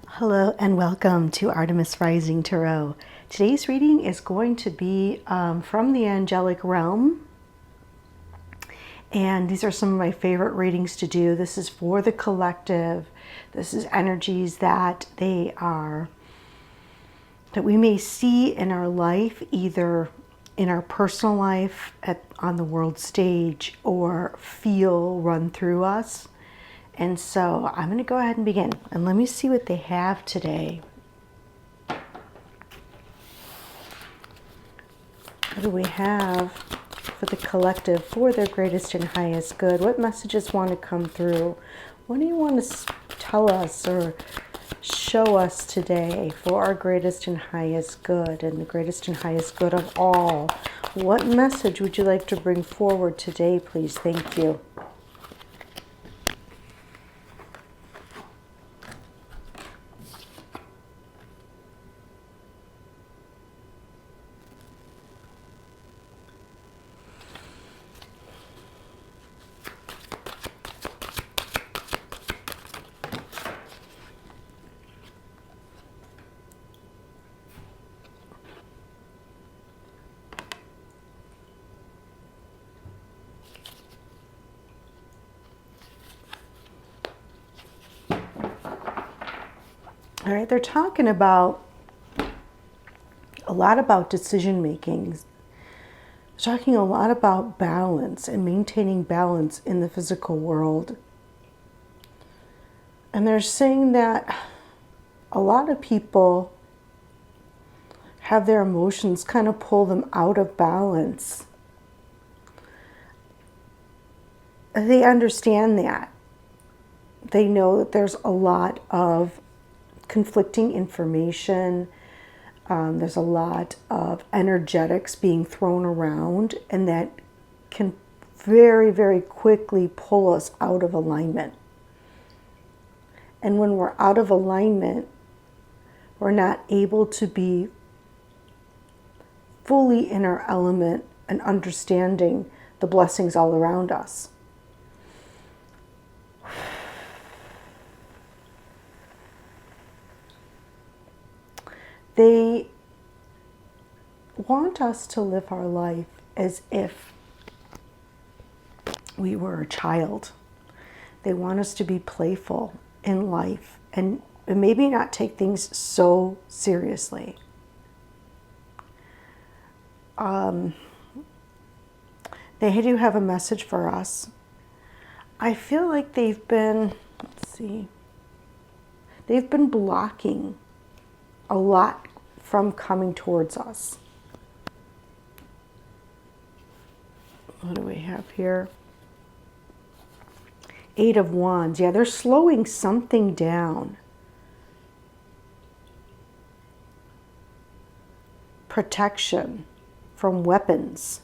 Hello and welcome to Artemis Rising Tarot. Today's reading is going to be from the Angelic Realm. And these are some of my favorite readings to do. This is for the collective. This is energies that that we may see in our life, either in our personal life on the world stage, or feel run through us. And so I'm going to go ahead and begin. And let me see what they have today. What do we have for the collective, for their greatest and highest good? What messages want to come through? What do you want to tell us or show us today for our greatest and highest good and the greatest and highest good of all? What message would you like to bring forward today, please? Thank you. All right, they're talking about a lot about decision making. They're talking a lot about balance and maintaining balance in the physical world. And they're saying that a lot of people have their emotions kind of pull them out of balance. They understand that. They know that there's a lot of conflicting information. There's a lot of energetics being thrown around, and that can very, very quickly pull us out of alignment. And when we're out of alignment, we're not able to be fully in our element and understanding the blessings all around us. They want us to live our life as if we were a child. They want us to be playful in life and maybe not take things so seriously. They do have a message for us. I feel like they've been blocking a lot from coming towards us. What do we have here? Eight of Wands. Yeah, they're slowing something down. Protection from weapons.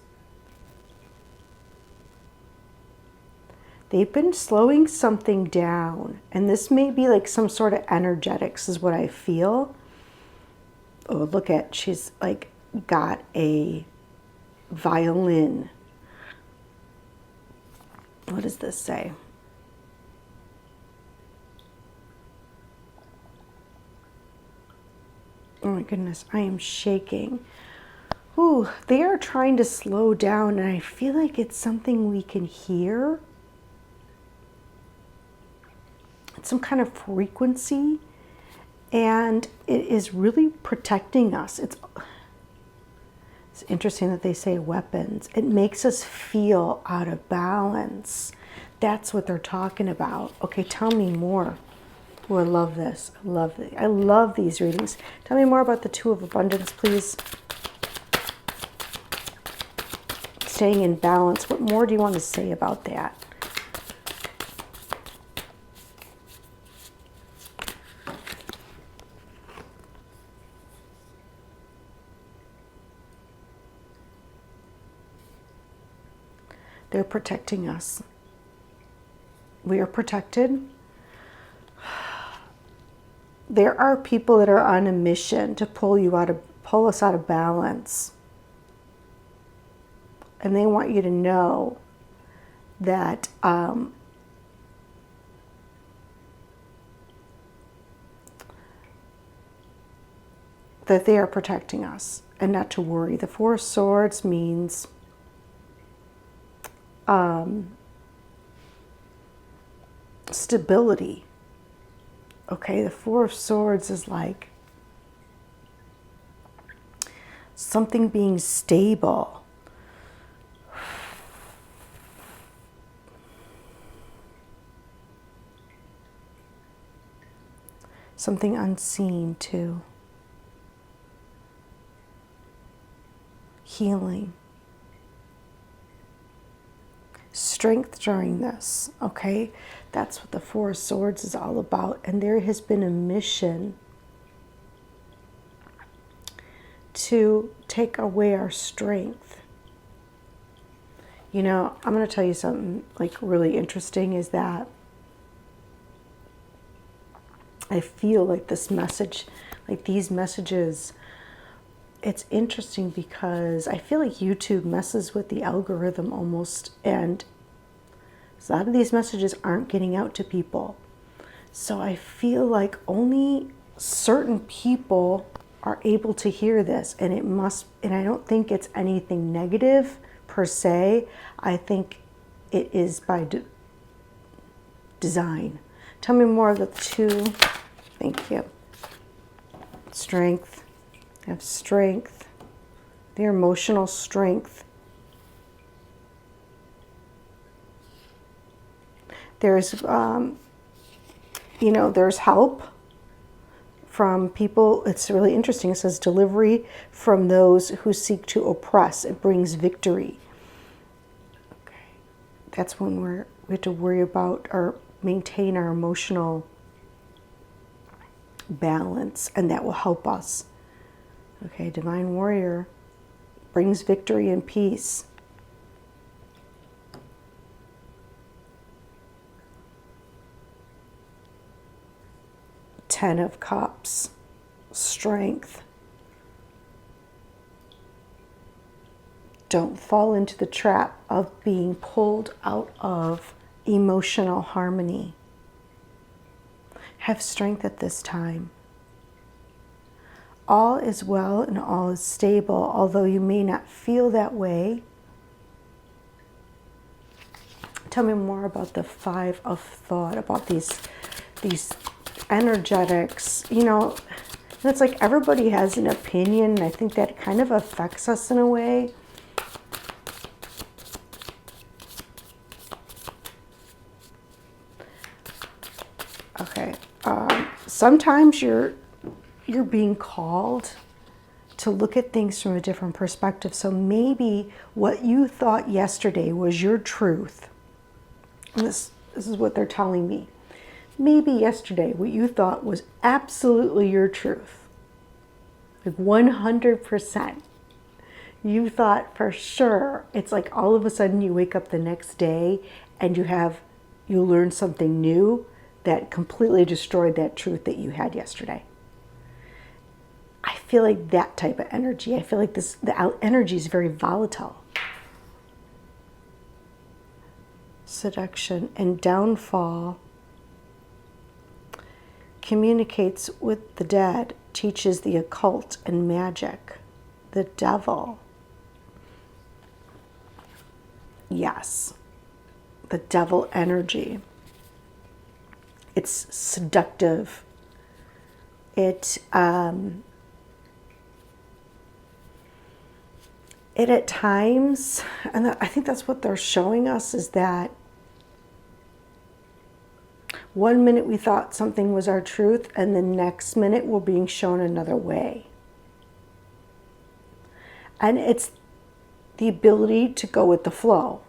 They've been slowing something down. And this may be like some sort of energetics is what I feel. Oh, look at, she's like got a violin. What does this say? Oh my goodness, I am shaking. Ooh, they are trying to slow down, and I feel like it's something we can hear. It's some kind of frequency. And it is really protecting us. It's interesting that they say weapons. It makes us feel out of balance. That's what they're talking about. Okay, tell me more. Oh, I love this. I love these readings. Tell me more about the Two of Abundance, please. Staying in balance. What more do you want to say about that? They're protecting us. We are protected. There are people that are on a mission to pull us out of balance. and they want you to know that that they are protecting us, and not to worry. The Four of Swords means stability. Okay, the Four of Swords is like something being stable. Something unseen too. Healing. Strength during this, okay? That's what the Four of Swords is all about. And there has been a mission to take away our strength. You know, I'm going to tell you something like really interesting is that I feel like this message, like these messages, it's interesting because I feel like YouTube messes with the algorithm almost, and a lot of these messages aren't getting out to people. So I feel like only certain people are able to hear this, and I don't think it's anything negative per se. I think it is by design. Tell me more of the two. Thank you. Strength. I have strength. Their emotional strength. There's, there's help from people. It's really interesting. It says delivery from those who seek to oppress. It brings victory. Okay. That's when we have to worry about or maintain our emotional balance, and that will help us. Okay, Divine Warrior brings victory and peace. Ten of Cups, strength. Don't fall into the trap of being pulled out of emotional harmony. Have strength at this time. All is well and all is stable, although you may not feel that way. Tell me more about the Five of Thought, about these energetics. You know, it's like everybody has an opinion, and I think that kind of affects us in a way. Okay, sometimes you're being called to look at things from a different perspective. So maybe what you thought yesterday was your truth. And this is what they're telling me. Maybe yesterday what you thought was absolutely your truth. Like 100%. You thought for sure. It's like all of a sudden you wake up the next day and you learn something new that completely destroyed that truth that you had yesterday. I feel like that type of energy. I feel like the energy is very volatile. Seduction and downfall communicates with the dead, teaches the occult and magic. The devil. Yes. The devil energy. It's seductive. It at times, and I think that's what they're showing us, is that 1 minute we thought something was our truth, and the next minute we're being shown another way. And it's the ability to go with the flow,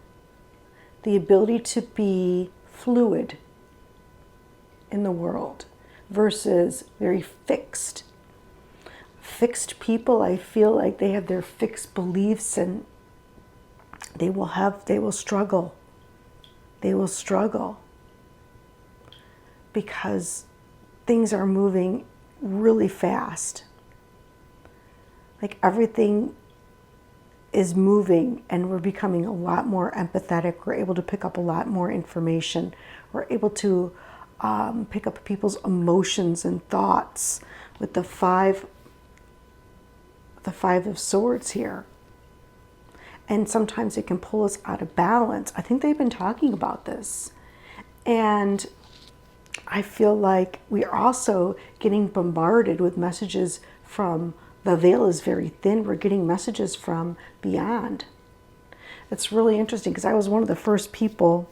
the ability to be fluid in the world versus very fixed. Fixed people, I feel like they have their fixed beliefs, and they will struggle. They will struggle because things are moving really fast. Like everything is moving, and we're becoming a lot more empathetic. We're able to pick up a lot more information. We're able to pick up people's emotions and thoughts with the five of swords here. And sometimes it can pull us out of balance. I think they've been talking about this. And I feel like we are also getting bombarded with messages from, the veil is very thin. We're getting messages from beyond. It's really interesting because I was one of the first people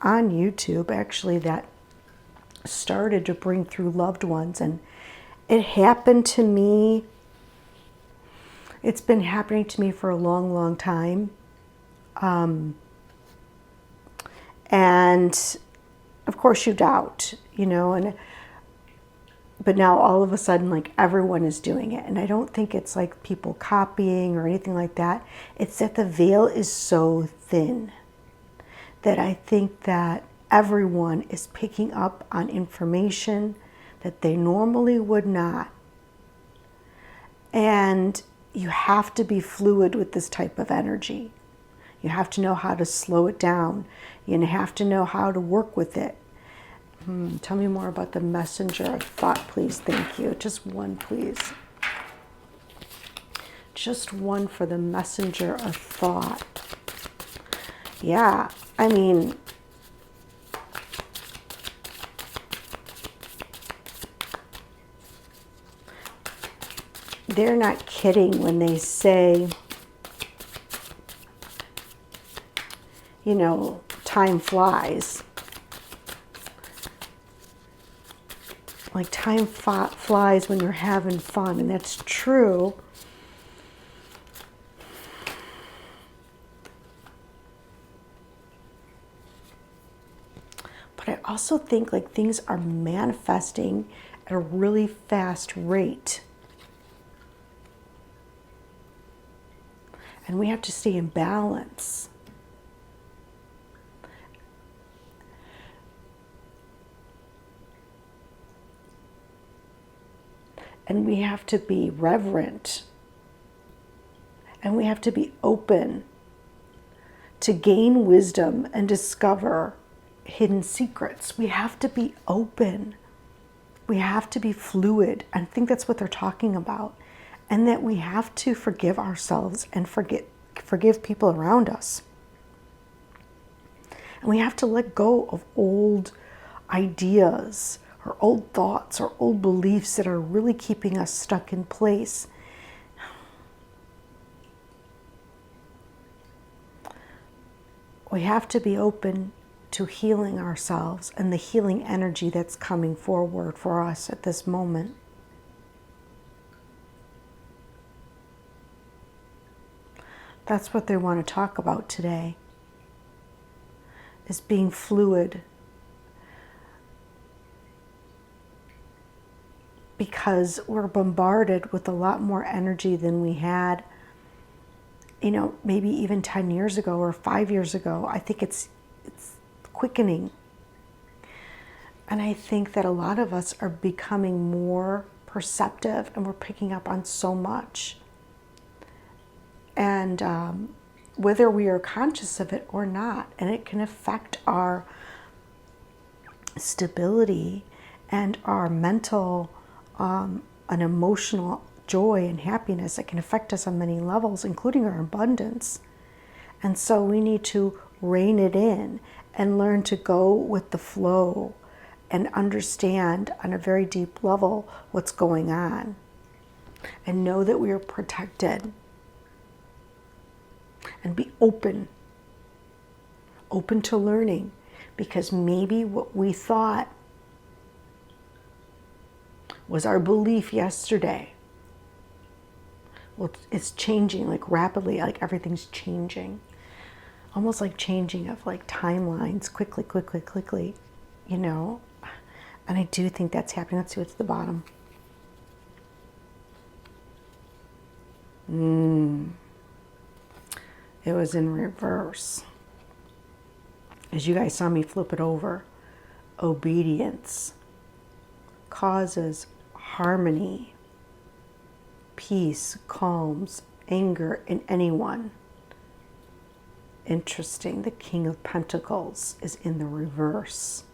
on YouTube actually that started to bring through loved ones. And it happened to me. It's been happening to me for a long, long time. And of course you doubt, but now all of a sudden, like, everyone is doing it. And I don't think it's like people copying or anything like that. It's that the veil is so thin that I think that everyone is picking up on information that they normally would not. And you have to be fluid with this type of energy. You have to know how to slow it down. You have to know how to work with it. Tell me more about the messenger of thought, please. Thank you. Just one, please. Just one for the messenger of thought. Yeah, I mean, they're not kidding when they say, time flies. Like, time flies when you're having fun, and that's true. But I also think like things are manifesting at a really fast rate. And we have to stay in balance. And we have to be reverent. And we have to be open to gain wisdom and discover hidden secrets. We have to be open. We have to be fluid. I think that's what they're talking about. And that we have to forgive ourselves and forgive people around us. And we have to let go of old ideas or old thoughts or old beliefs that are really keeping us stuck in place. We have to be open to healing ourselves and the healing energy that's coming forward for us at this moment. That's what they want to talk about today, is being fluid. Because we're bombarded with a lot more energy than we had, maybe even 10 years ago or 5 years ago. I think it's quickening. And I think that a lot of us are becoming more perceptive, and we're picking up on so much. And whether we are conscious of it or not, and it can affect our stability and our mental and emotional joy and happiness. It can affect us on many levels, including our abundance. And so we need to rein it in and learn to go with the flow and understand on a very deep level what's going on. And know that we are protected. And be open to learning, because maybe what we thought was our belief yesterday, well, it's changing like rapidly, like everything's changing, almost like changing of like timelines quickly, and I do think that's happening. Let's see what's at the bottom. It was in reverse. As you guys saw me flip it over, obedience causes harmony, peace, calms anger in anyone. Interesting. The King of Pentacles is in the reverse.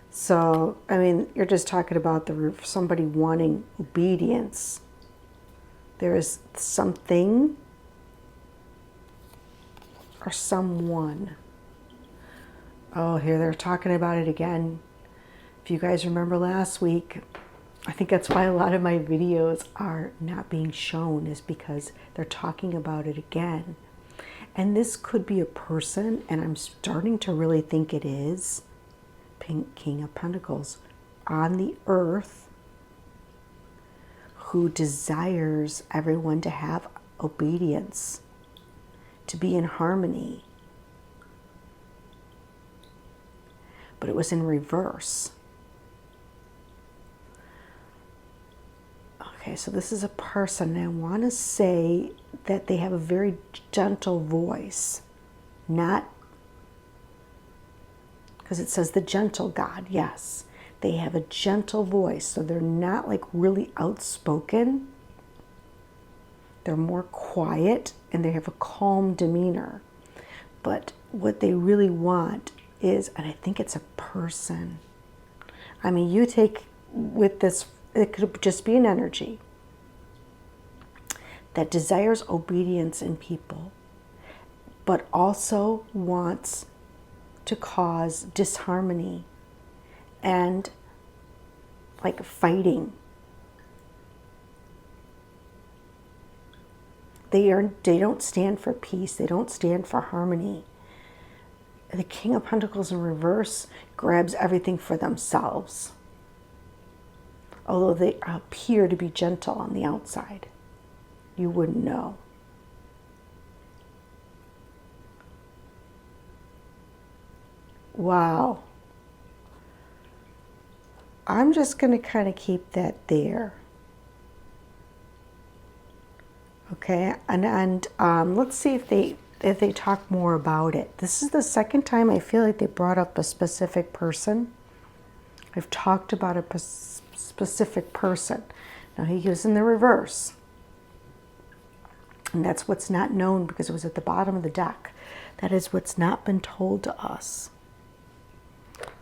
So, I mean, you're just talking about somebody wanting obedience. There is something or someone. Oh, here they're talking about it again. If you guys remember last week, I think that's why a lot of my videos are not being shown, is because they're talking about it again. And this could be a person, and I'm starting to really think it is. King of Pentacles on the earth, who desires everyone to have obedience, to be in harmony. But it was in reverse. Okay, so this is a person, and I want to say that they have a very gentle voice, not, because it says the gentle God, yes. They have a gentle voice, so they're not like really outspoken. They're more quiet, and they have a calm demeanor. But what they really want is, and I think it's a person. I mean, you take with this, it could just be an energy that desires obedience in people, but also wants to cause disharmony and like fighting. They don't stand for peace. They don't stand for harmony. The King of Pentacles in reverse grabs everything for themselves, although they appear to be gentle on the outside. You wouldn't know. Wow. I'm just going to kind of keep that there. Okay, and let's see if they talk more about it. This is the second time I feel like they brought up a specific person. I've talked about a specific person. Now he was in the reverse. And that's what's not known, because it was at the bottom of the deck. That is what's not been told to us.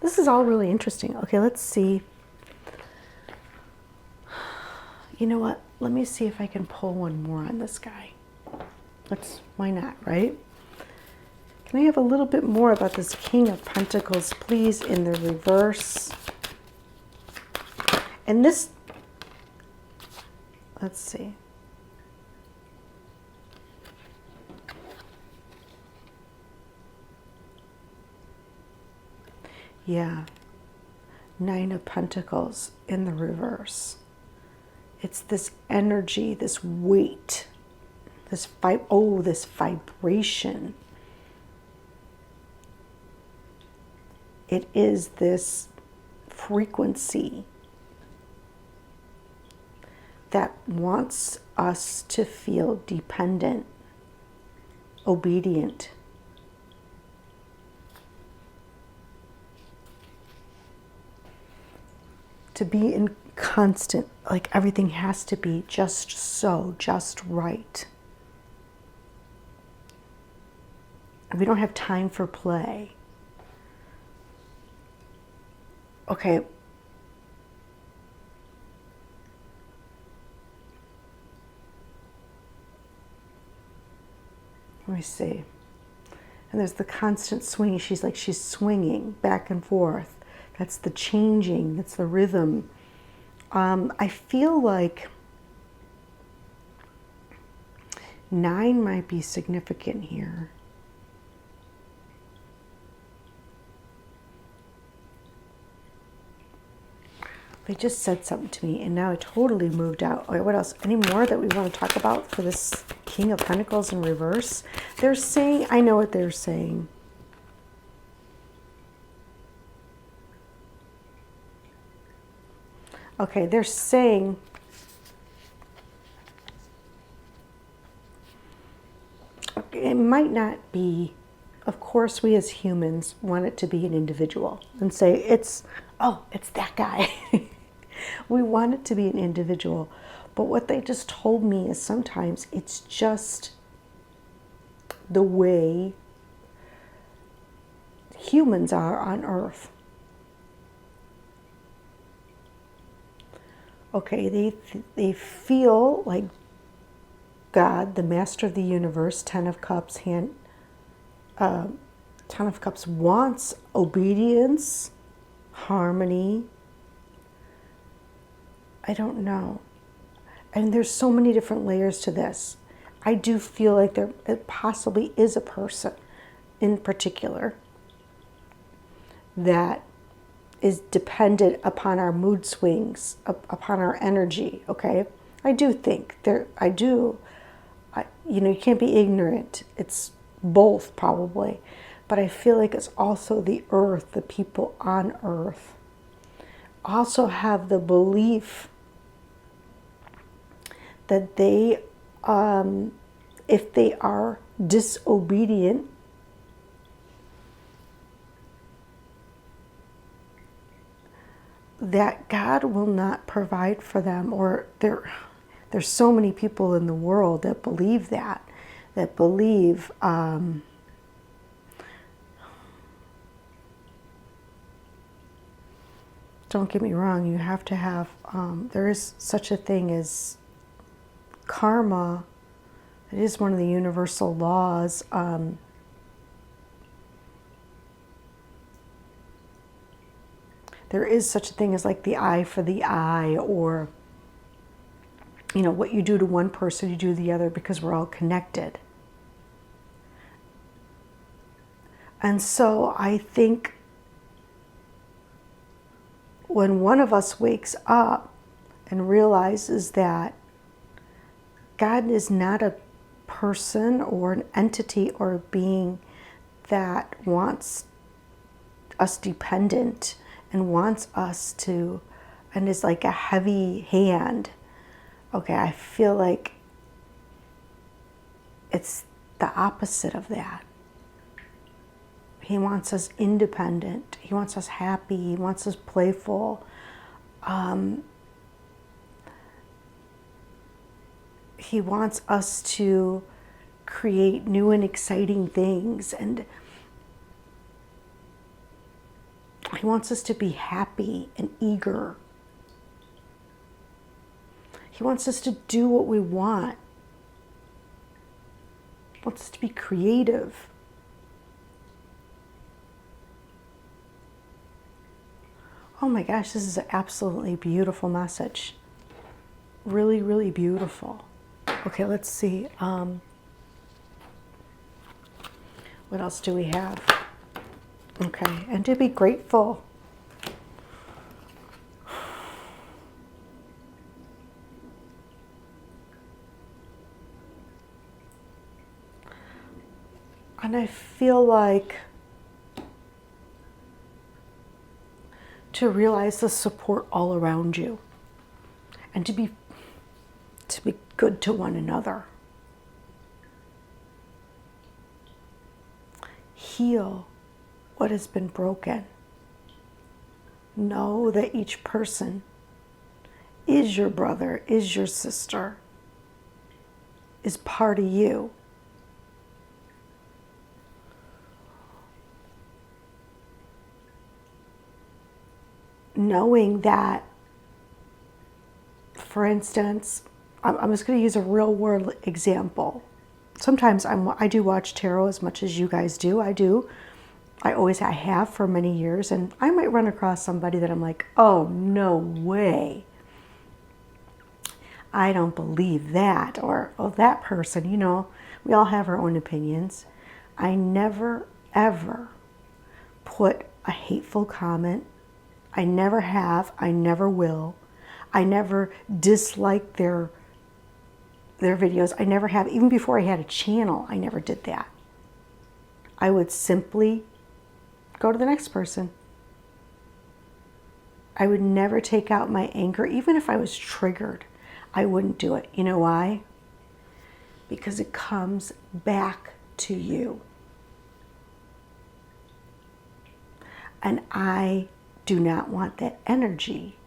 This is all really interesting. Okay, let's see. You know what? Let me see if I can pull one more on this guy. Why not, right? Can I have a little bit more about this King of Pentacles, please, in the reverse? And this, let's see. Yeah, Nine of Pentacles in the reverse. It's this energy, this weight, this vibration. It is this frequency that wants us to feel dependent, obedient. To be in constant, like everything has to be just so, just right. We don't have time for play. Okay. Let me see. And there's the constant swinging. She's swinging back and forth. That's the changing. That's the rhythm. I feel like 9 might be significant here. They just said something to me, and now I totally moved out. Okay, what else? Any more that we want to talk about for this King of Pentacles in reverse? They're saying, I know what they're saying. Okay, they're saying it might not be, of course we as humans want it to be an individual and say it's that guy. We want it to be an individual, But what they just told me is sometimes it's just the way humans are on Earth. Okay, they feel like God, the master of the universe, Ten of Cups, Ten of Cups wants obedience, harmony. I don't know. And there's so many different layers to this. I do feel like there possibly is a person in particular that is dependent upon our mood swings, upon our energy, okay? I do think there, you know, you can't be ignorant. It's both probably. But I feel like it's also the earth, the people on earth also have the belief that they, if they are disobedient, that God will not provide for them. Or there's so many people in the world that believe that believe don't get me wrong, you have to have, there is such a thing as karma. It is one of the universal laws. There is such a thing as like the eye for the eye, or, you know, what you do to one person, you do to the other, because we're all connected. And so I think when one of us wakes up and realizes that God is not a person or an entity or a being that wants us dependent and wants us to, and is like a heavy hand. Okay, I feel like it's the opposite of that. He wants us independent. He wants us happy. He wants us playful. He wants us to create new and exciting things, and he wants us to be happy and eager. He wants us to do what we want. He wants us to be creative. Oh my gosh, this is an absolutely beautiful message. Really, really beautiful. Okay, let's see. What else do we have? Okay, and to be grateful. And I feel like to realize the support all around you, and to be good to one another. Heal what has been broken. Know that each person is your brother, is your sister, is part of you. Knowing that, for instance, I'm just going to use a real world example. Sometimes I do watch tarot as much as you guys do. I do. I have for many years, and I might run across somebody that I'm like, oh, no way. I don't believe that. Or, oh, that person, you know, we all have our own opinions. I never, ever put a hateful comment. I never have. I never will. I never dislike their videos. I never have. Even before I had a channel, I never did that. I would simply go to the next person. I would never take out my anger. Even if I was triggered, I wouldn't do it. You know why? Because it comes back to you. And I do not want that energy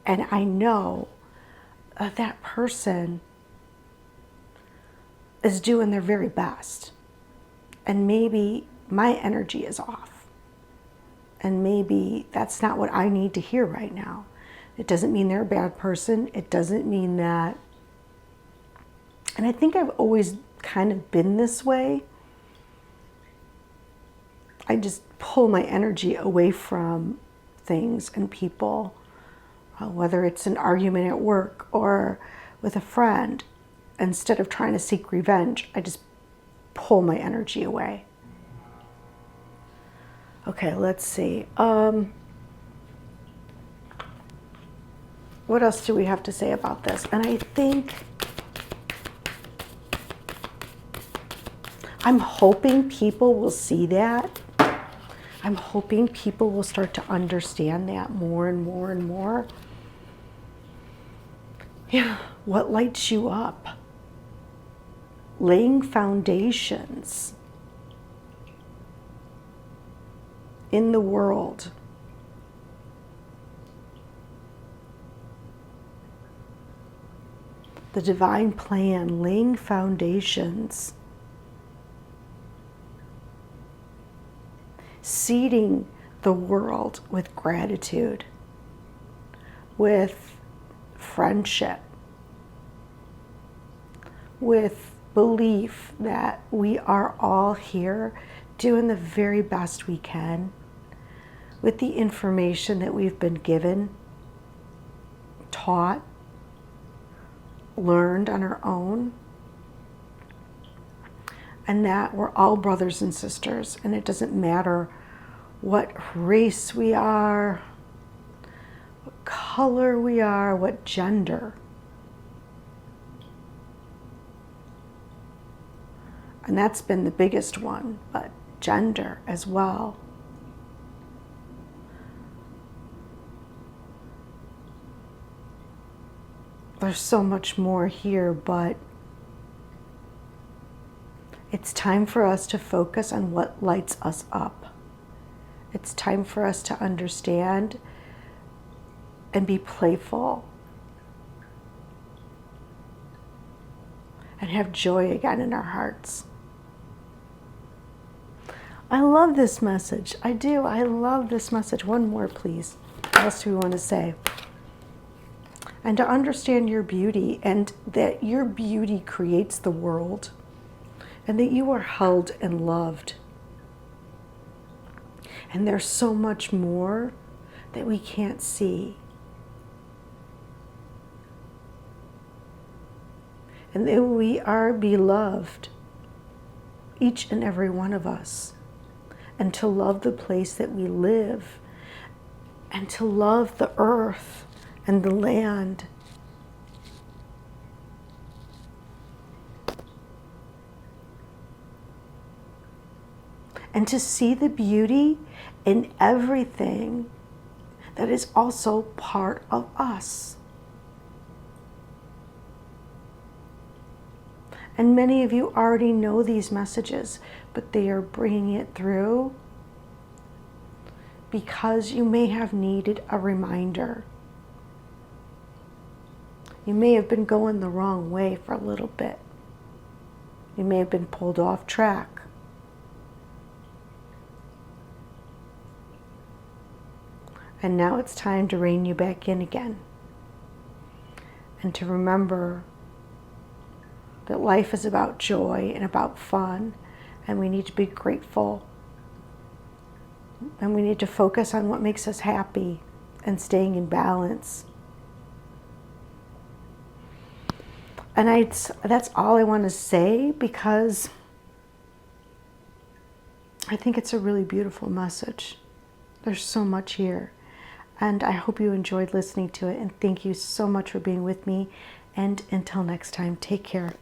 And I know that that person is doing their very best. And maybe my energy is off. And maybe that's not what I need to hear right now. It doesn't mean they're a bad person. It doesn't mean that. And I think I've always kind of been this way. I just pull my energy away from things and people, whether it's an argument at work or with a friend. Instead of trying to seek revenge, I just pull my energy away. Okay, let's see. What else do we have to say about this? And I think I'm hoping people will see that. I'm hoping people will start to understand that more and more and more. Yeah, what lights you up? Laying foundations in the world. The divine plan, laying foundations. Seeding the world with gratitude, with friendship, with belief that we are all here doing the very best we can with the information that we've been given, taught, learned on our own. And that we're all brothers and sisters, and it doesn't matter what race we are, what color we are, what gender. And that's been the biggest one, but gender as well. There's so much more here, but it's time for us to focus on what lights us up. It's time for us to understand and be playful and have joy again in our hearts. I love this message. I do. I love this message. One more, please. What else do we want to say? And to understand your beauty, and that your beauty creates the world. And that you are held and loved. And there's so much more that we can't see. And that we are beloved, each and every one of us. And to love the place that we live. And to love the earth and the land. And to see the beauty in everything that is also part of us. And many of you already know these messages, but they are bringing it through because you may have needed a reminder. You may have been going the wrong way for a little bit. You may have been pulled off track. And now it's time to rein you back in again. And to remember that life is about joy and about fun. And we need to be grateful. And we need to focus on what makes us happy and staying in balance. And that's all I want to say, because I think it's a really beautiful message. There's so much here. And I hope you enjoyed listening to it. And thank you so much for being with me. And until next time, take care.